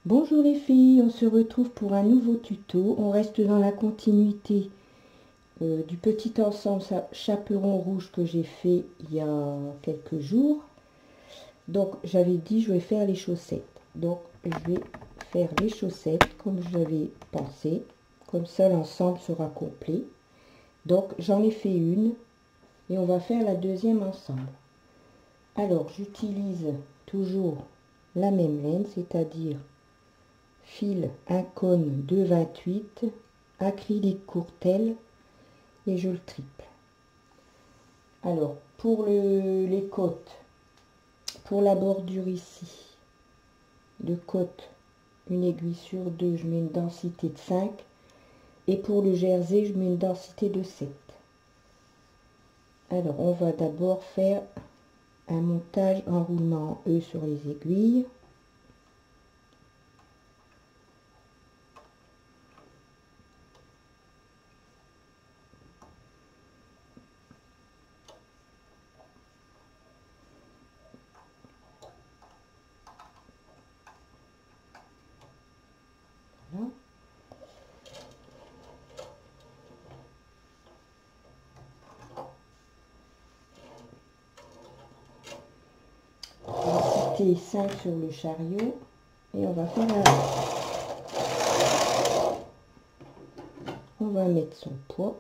Bonjour les filles, on se retrouve pour un nouveau tuto. On reste dans la continuité du petit ensemble chaperon rouge que j'ai fait il y a quelques jours. Donc j'avais dit je vais faire les chaussettes. Donc je vais faire les chaussettes comme j'avais pensé. Comme ça l'ensemble sera complet. Donc j'en ai fait une et on va faire la deuxième ensemble. Alors j'utilise toujours la même laine, c'est-à-dire fil un cône 2,28, acrylique courtelle et je le triple. Alors pour les côtes, pour la bordure ici de côte, une aiguille sur 2, je mets une densité de 5 et pour le jersey je mets une densité de 7. Alors on va d'abord faire un montage en roulement en E sur les aiguilles. Voilà. On va 5 sur le chariot et on va faire un... On va mettre son poids.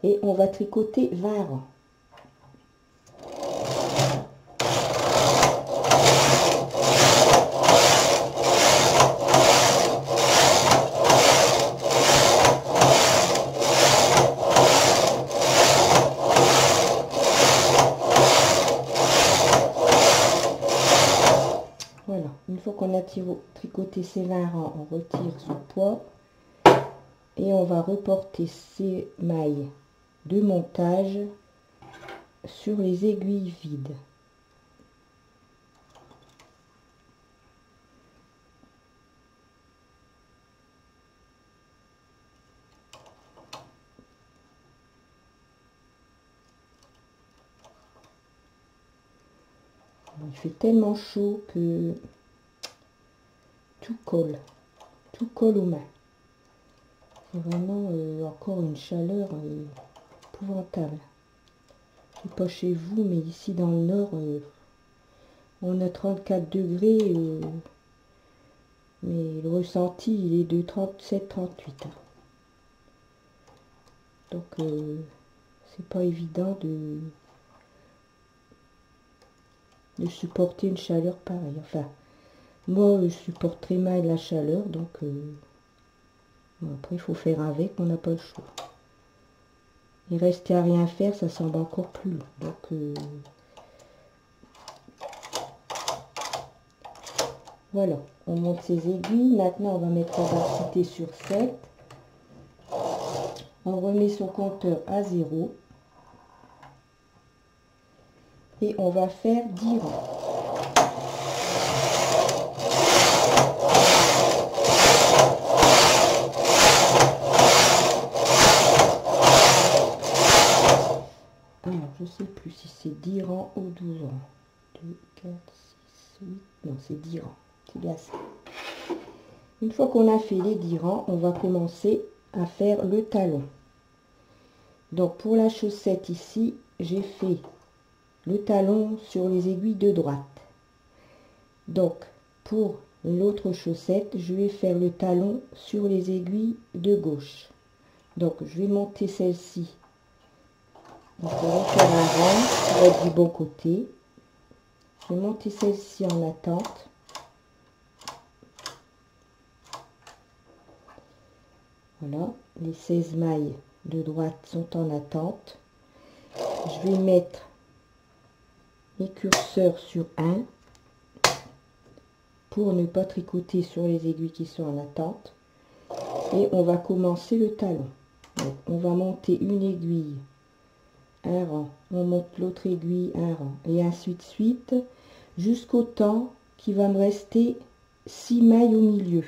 Et on va tricoter 20 rangs. Voilà, une fois qu'on a tricoté ces 20 rangs, on retire son poids et on va reporter ces mailles de montage sur les aiguilles vides. Il fait tellement chaud que tout colle aux mains. C'est vraiment encore une chaleur épouvantable. Je sais pas chez vous, mais ici dans le nord, on a 34 degrés, mais le ressenti il est de 37-38. Donc c'est pas évident de supporter une chaleur pareille. Enfin, moi je supporte très mal la chaleur, donc bon, après il faut faire avec, on n'a pas le choix. Et rester à rien faire, ça semble encore plus long. Donc voilà, on monte ses aiguilles. Maintenant on va mettre la densité sur 7. On remet son compteur à 0. Et on va faire 10 rangs. Alors, je sais plus si c'est 10 rangs ou 12 rangs. 2, 4, 6, 8... Non, c'est 10 rangs. C'est bien ça. Une fois qu'on a fait les 10 rangs, on va commencer à faire le talon. Donc, pour la chaussette ici, j'ai fait le talon sur les aiguilles de droite. Donc, pour l'autre chaussette, je vais faire le talon sur les aiguilles de gauche. Donc, je vais monter celle-ci. Donc, je vais faire un rang pour être du bon côté. Je vais monter celle-ci en attente. Voilà, les 16 mailles de droite sont en attente. Je vais mettre mes curseurs sur 1 pour ne pas tricoter sur les aiguilles qui sont en attente. Et on va commencer le talon. Donc, on va monter une aiguille, un rang, on monte l'autre aiguille, un rang, et ainsi de suite, jusqu'au temps qu'il va me rester 6 mailles au milieu.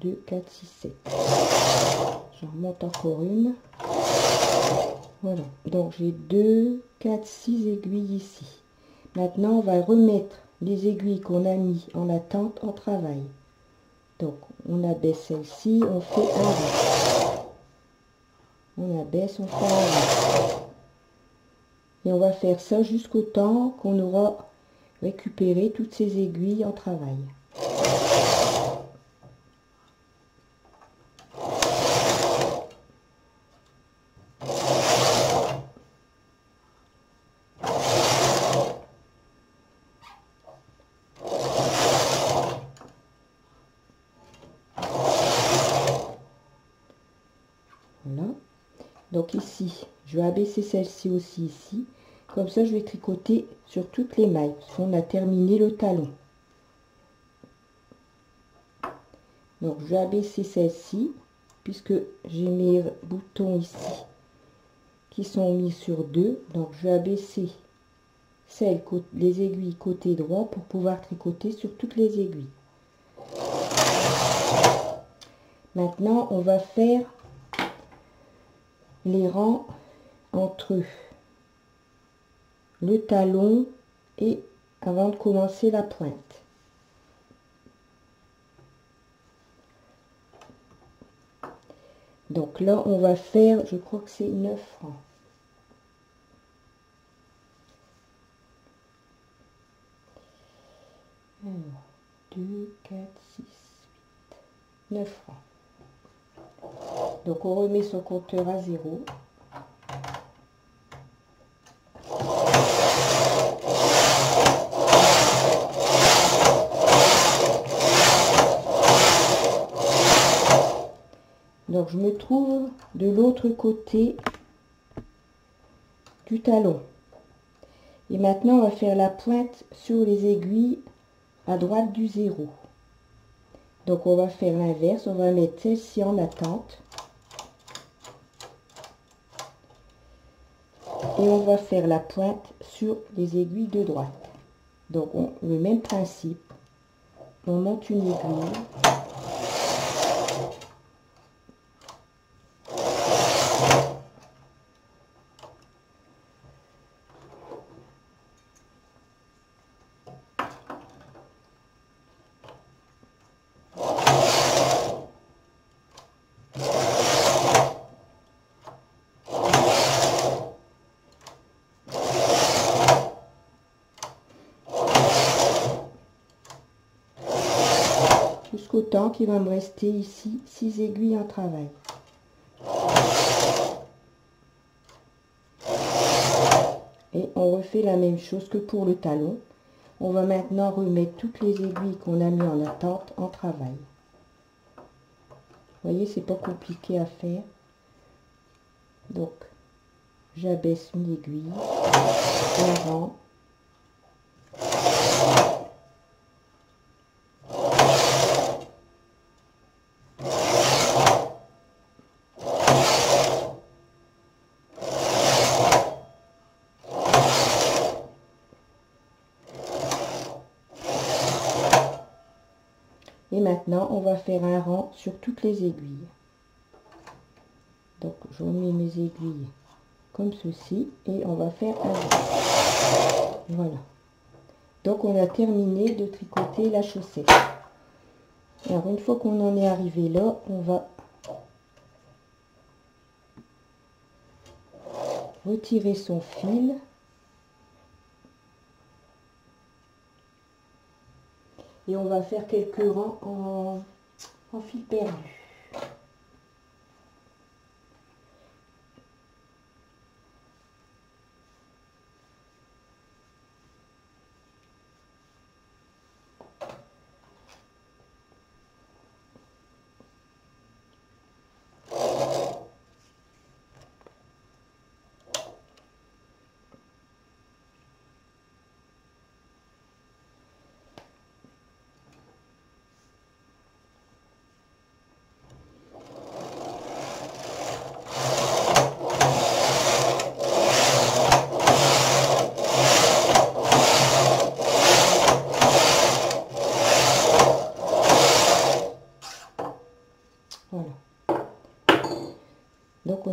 2, 4, 6, 7. Je remonte encore une. Voilà, donc j'ai 2, 4, 6 aiguilles ici. Maintenant, on va remettre les aiguilles qu'on a mis en attente en travail. Donc, on abaisse celle-ci, on fait un rang. On abaisse, on fait un rang. Et on va faire ça jusqu'au temps qu'on aura récupéré toutes ces aiguilles en travail. Voilà. Donc ici, je vais abaisser celle-ci aussi ici. Comme ça, je vais tricoter sur toutes les mailles. Parce qu'on a terminé le talon. Donc, je vais abaisser celle-ci. Puisque j'ai mes boutons ici qui sont mis sur 2. Donc, je vais abaisser les aiguilles côté droit pour pouvoir tricoter sur toutes les aiguilles. Maintenant, on va faire les rangs entre le talon et avant de commencer la pointe. Donc là, on va faire, je crois que c'est 9 rangs. Alors, 2, 4, 6, 8, 9 rangs. Donc on remet son compteur à 0. Donc je me trouve de l'autre côté du talon. Et maintenant on va faire la pointe sur les aiguilles à droite du 0. Donc on va faire l'inverse, on va mettre celle-ci en attente. Et on va faire la pointe sur les aiguilles de droite. Donc le même principe, on monte une aiguille. Jusqu'au temps qu'il va me rester ici 6 aiguilles en travail. Et on refait la même chose que pour le talon. On va maintenant remettre toutes les aiguilles qu'on a mis en attente en travail. Vous voyez, c'est pas compliqué à faire. Donc, j'abaisse une aiguille, un rang. Et maintenant, on va faire un rang sur toutes les aiguilles. Donc, je remets mes aiguilles comme ceci et on va faire un rang. Voilà. Donc, on a terminé de tricoter la chaussette. Alors, une fois qu'on en est arrivé là, on va retirer son fil. Et on va faire quelques rangs en fil perdu.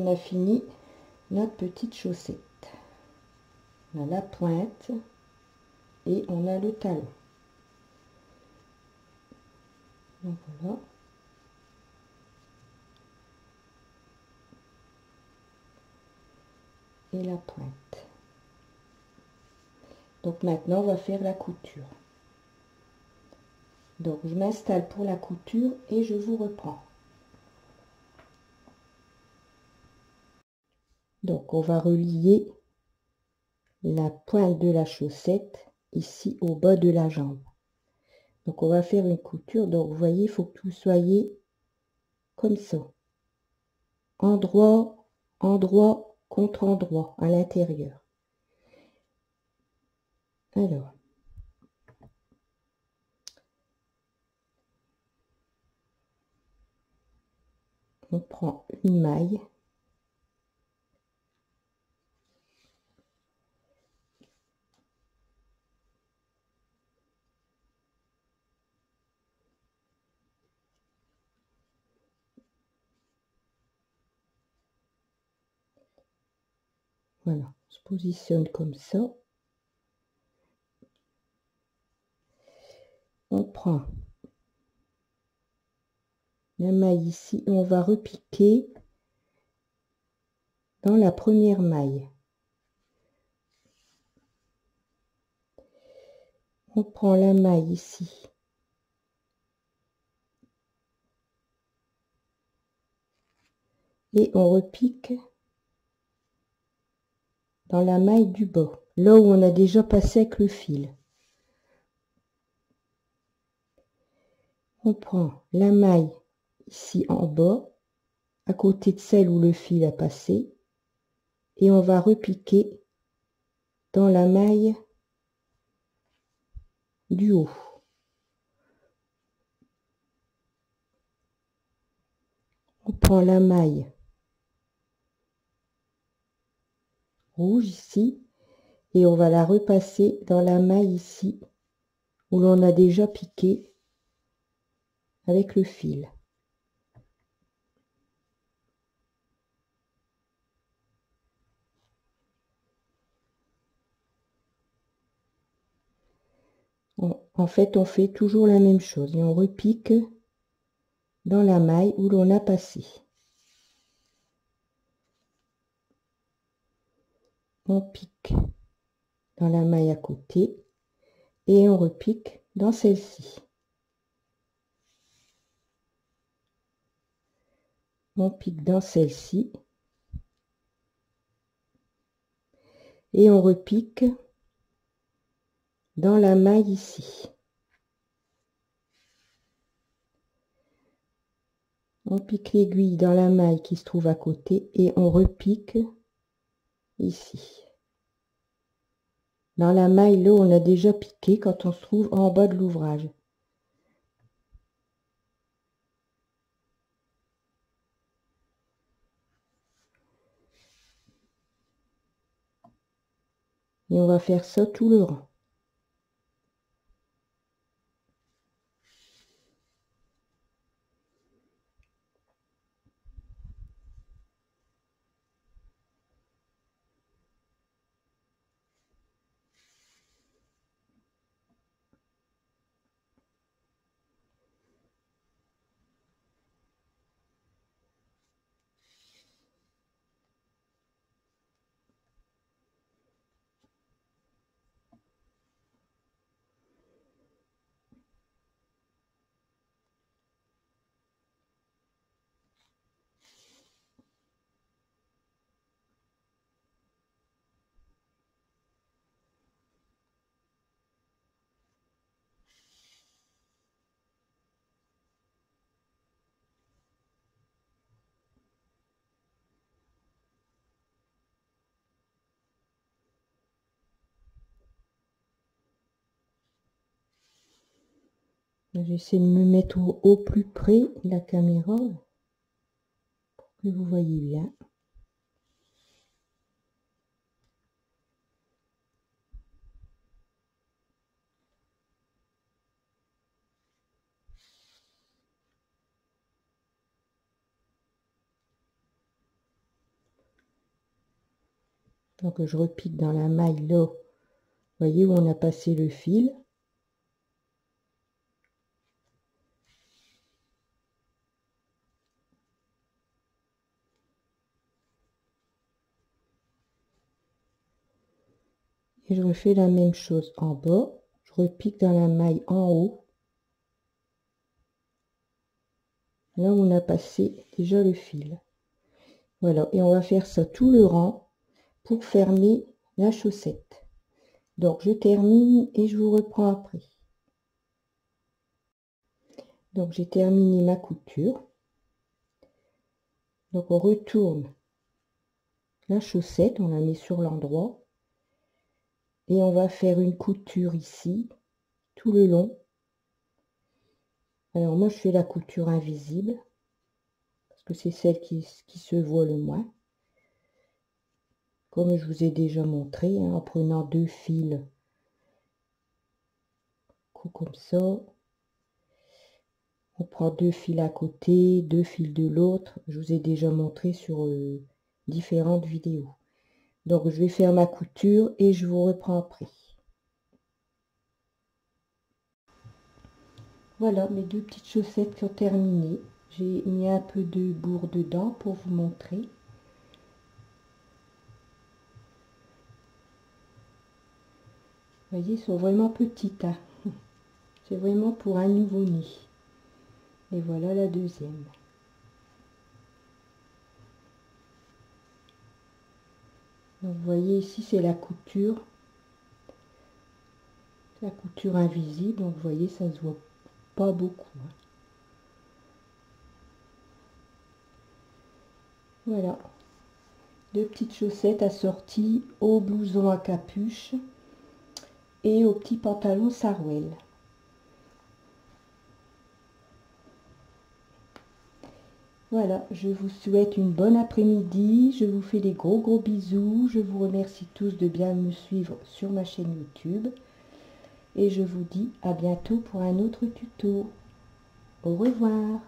a fini notre petite chaussette. On a la pointe et on a le talon. Donc voilà. Et la pointe. Donc maintenant on va faire la couture. Donc je m'installe pour la couture et je vous reprends. Donc on va relier la pointe de la chaussette ici au bas de la jambe. Donc on va faire une couture. Donc vous voyez, il faut que vous soyez comme ça. Endroit, endroit contre endroit à l'intérieur. Alors. On prend une maille. Voilà, on se positionne comme ça. On prend la maille ici et on va repiquer dans la première maille. On prend la maille ici. Et on repique dans la maille du bas, là où on a déjà passé avec le fil. On prend la maille ici en bas, à côté de celle où le fil a passé, et on va repiquer dans la maille du haut. On prend la maille rouge ici et on va la repasser dans la maille ici où l'on a déjà piqué avec le fil. En fait, on fait toujours la même chose et on repique dans la maille où l'on a passé. On pique dans la maille à côté et on repique dans celle-ci. On pique dans celle-ci et on repique dans la maille ici. On pique l'aiguille dans la maille qui se trouve à côté et on repique ici. Dans la maille là, on a déjà piqué quand on se trouve en bas de l'ouvrage. Et on va faire ça tout le rang. J'essaie de me mettre au plus près de la caméra pour que vous voyez bien. Donc je repique dans la maille là, vous voyez où on a passé le fil. Et je refais la même chose en bas, je repique dans la maille en haut, là où on a passé déjà le fil. Voilà, et on va faire ça tout le rang pour fermer la chaussette. Donc je termine et je vous reprends après. Donc j'ai terminé ma couture. Donc on retourne la chaussette, on la met sur l'endroit et on va faire une couture ici tout le long. Alors moi je fais la couture invisible parce que c'est celle qui se voit le moins, comme je vous ai déjà montré, hein, en prenant deux fils comme ça. On prend deux fils à côté, deux fils de l'autre. Je vous ai déjà montré sur différentes vidéos. Donc je vais faire ma couture et je vous reprends après. Voilà mes deux petites chaussettes qui ont terminé. J'ai mis un peu de bourre dedans pour vous montrer. Vous voyez, elles sont vraiment petites, hein. C'est vraiment pour un nouveau-né. Et voilà la deuxième. Donc vous voyez ici c'est la couture invisible, donc vous voyez ça se voit pas beaucoup, hein. Voilà, deux petites chaussettes assorties au blouson à capuche et au petit pantalon sarouel. Voilà, je vous souhaite une bonne après-midi, je vous fais des gros bisous, je vous remercie tous de bien me suivre sur ma chaîne YouTube et je vous dis à bientôt pour un autre tuto. Au revoir.